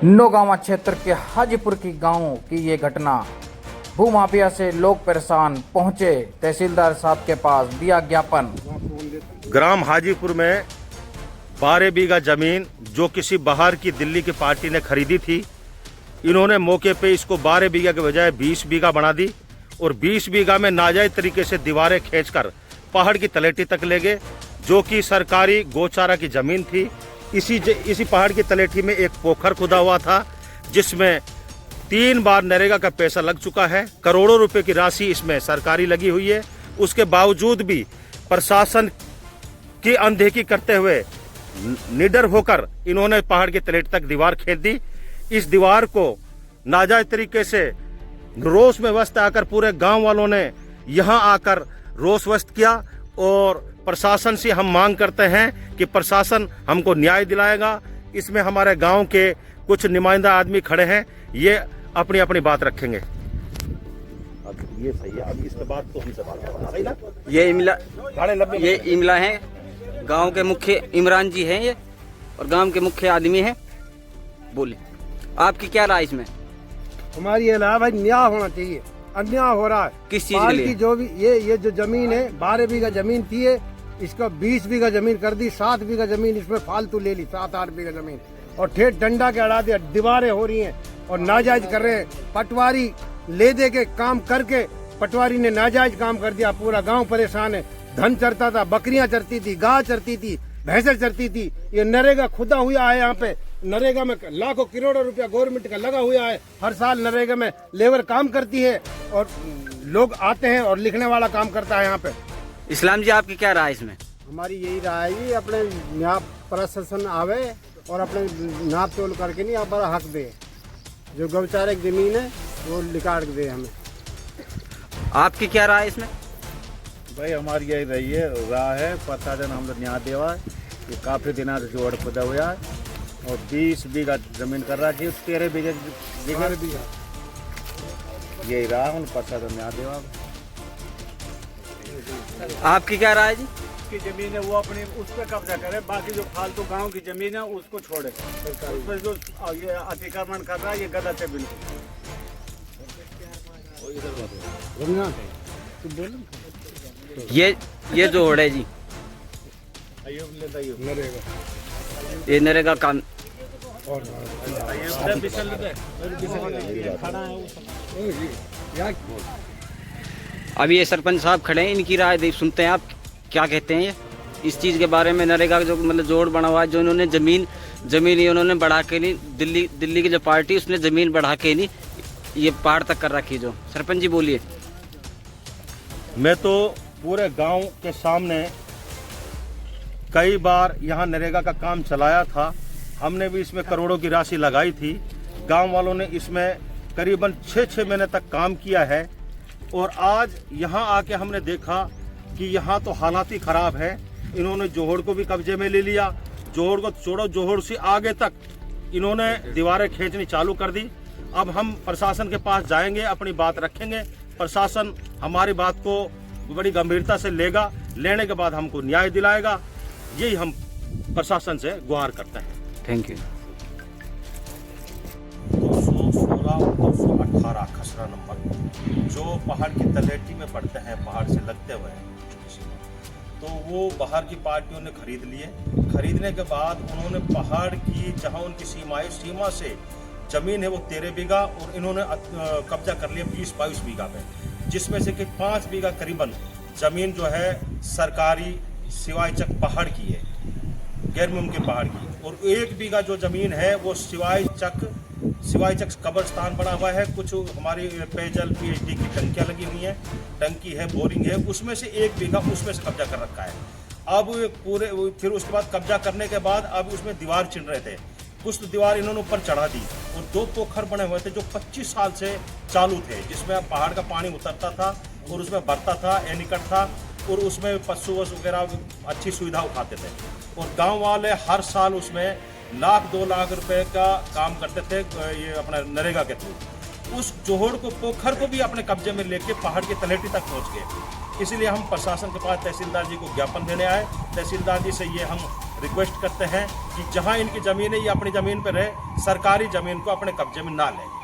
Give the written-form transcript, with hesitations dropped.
नौगांवा क्षेत्र के हाजीपुर की गांव की ये घटना। भूमाफिया से लोग परेशान, पहुंचे तहसीलदार साहब के पास, दिया ज्ञापन। ग्राम हाजीपुर में 12 बीघा जमीन जो किसी बाहर की दिल्ली की पार्टी ने खरीदी थी, इन्होंने मौके पे इसको 12 बीघा के बजाय 20 बीघा बना दी और 20 बीघा में नाजायज तरीके से दीवारें खींचकर पहाड़ की तलेटी तक ले गए, जो कि सरकारी गौचारा की जमीन थी। इसी पहाड़ की तलेठी में एक पोखर खुदा हुआ था, जिसमें 3 बार नरेगा का पैसा लग चुका है। करोड़ों रुपए की राशि इसमें सरकारी लगी हुई है। उसके बावजूद भी प्रशासन की अनदेखी करते हुए निडर होकर इन्होंने पहाड़ की तलेटी तक दीवार खींच दी। इस दीवार को नाजायज तरीके से रोष में व्यस्त आकर पूरे गांव वालों ने यहां आकर रोष व्यक्त किया और प्रशासन से हम मांग करते हैं कि प्रशासन हमको न्याय दिलाएगा। इसमें हमारे गांव के कुछ नुमाइंदा आदमी खड़े हैं, ये अपनी अपनी बात रखेंगे। अब ये सही है, अब इसके बाद तो हमसे बात करना सही ना। ये इमला है, गांव के मुख्य इमरान जी हैं ये, और गांव के मुख्य आदमी हैं। बोले आपकी क्या राय इसमें? हमारी ये राय भाई न्याय होना चाहिए। अन्याय हो रहा है किस चीज के लिए? की जो भी ये जो जमीन है 12 बीघा जमीन थी, इसका 20 बीघा जमीन कर दी। 7 बीघा जमीन इसमें फालतू ले ली, 7-8 बीघा जमीन, और ठेठ डंडा के अड़ा दिया। दीवारें हो रही हैं और नाजायज कर रहे हैं। पटवारी ले दे के काम करके पटवारी ने नाजायज काम कर दिया। पूरा गांव परेशान है। धन चरता था, बकरियां चरती थी, गाय चरती थी, भैंसें चरती थी। ये नरेगा खुदा हुआ है। यहाँ पे नरेगा में लाखों करोड़ों रुपया गवर्नमेंट का लगा हुआ है। हर साल नरेगा में लेबर काम करती है और लोग आते हैं और लिखने वाला काम करता है यहाँ पे। इस्लाम जी आपकी क्या राय इसमें? हमारी यही राय है, अपने यहाँ प्रशासन आवे और अपने नाप तोल करके नहीं आप बड़ा हक दे। जो गौचारे की जमीन है वो निकाल दे हमें। आपकी क्या राय इसमें? भाई हमारी यही रही है राह है, प्रशासन हम लोग न्याय देवा है। ये काफ़ी दिनों से जोड़ खुदा हुआ है और 20 बीघा जमीन कर रहा है, 13 बीघा यही रहा है, प्रशासन न्याय देवा। आपकी क्या राय जी? की जमीन है वो अपनी उस पर कब्जा करे, बाकी जो फालतू गांव की जमीन है उसको छोड़े। उस पर जो ये अतिक्रमण कर रहा है ये गलत है बिल्कुल। ये जो होड़ है जी, ये नरेगा काम अभी ये सरपंच साहब खड़े हैं, इनकी राय सुनते हैं। आप क्या कहते हैं ये इस चीज़ के बारे में? नरेगा का जो मतलब जोड़ बना हुआ है, जो इन्होंने जमीन उन्होंने बढ़ा के नहीं, दिल्ली की जो पार्टी उसने जमीन बढ़ा के नहीं ये पहाड़ तक कर रखी। जो सरपंच जी बोलिए। मैं तो पूरे गांव के सामने कई बार यहाँ नरेगा का काम चलाया था। हमने भी इसमें करोड़ों की राशि लगाई थी। गांव वालों ने इसमें करीबन 6 महीने तक काम किया है और आज यहाँ आके हमने देखा कि यहाँ तो हालात ही खराब है। इन्होंने जोहड़ को भी कब्जे में ले लिया। जोहड़ को छोड़ो, जोहड़ से आगे तक इन्होंने दीवारें खींचनी चालू कर दी। अब हम प्रशासन के पास जाएंगे, अपनी बात रखेंगे। प्रशासन हमारी बात को बड़ी गंभीरता से लेगा, लेने के बाद हमको न्याय दिलाएगा। यही हम प्रशासन से गुहार करते हैं। Thank you. 216-218 खसरा नंबर जो पहाड़ की तलेटी में पड़ते हैं, पहाड़ से लगते हुए, तो वो बाहर की पार्टियों ने खरीद लिए। खरीदने के बाद उन्होंने पहाड़ की जहां उनकी सीमा से जमीन है वो 13 बीघा और इन्होंने कब्जा कर लिया 20-22 बीघा पे, जिसमें से कि 5 बीघा करीबन जमीन जो है सरकारी सिवाय चक पहाड़ की है, गैर मुमकिन पहाड़ की, और 1 बीघा जो जमीन है वो सिवाय चक कब्रस्तान बना हुआ है। कुछ हमारी पेयजल PhD की टंकियां लगी हुई हैं, टंकी है, बोरिंग है, उसमें से 1 बीघा उसमें से कब्जा कर रखा है। अब पूरे फिर उसके बाद कब्जा करने के बाद अब उसमें दीवार चिन रहे थे। कुछ तो दीवार इन्होंने ऊपर चढ़ा दी और 2 पोखर बने हुए थे जो 25 साल से चालू थे, जिसमें पहाड़ का पानी उतरता था और उसमें भरता था, एनिकट था और उसमें पशु वगैरह अच्छी सुविधा उठाते थे। और गांव वाले हर साल उसमें 1-2 लाख रुपए का काम करते थे, ये अपना नरेगा के थ्रू। उस जोहड़ को, पोखर को भी अपने कब्जे में लेके पहाड़ की तलेटी तक पहुंच गए। इसीलिए हम प्रशासन के पास तहसीलदार जी को ज्ञापन देने आए। तहसीलदार जी से ये हम रिक्वेस्ट करते हैं कि जहां इनकी ज़मीन है ये अपनी ज़मीन पर रहे, सरकारी ज़मीन को अपने कब्जे में ना लें।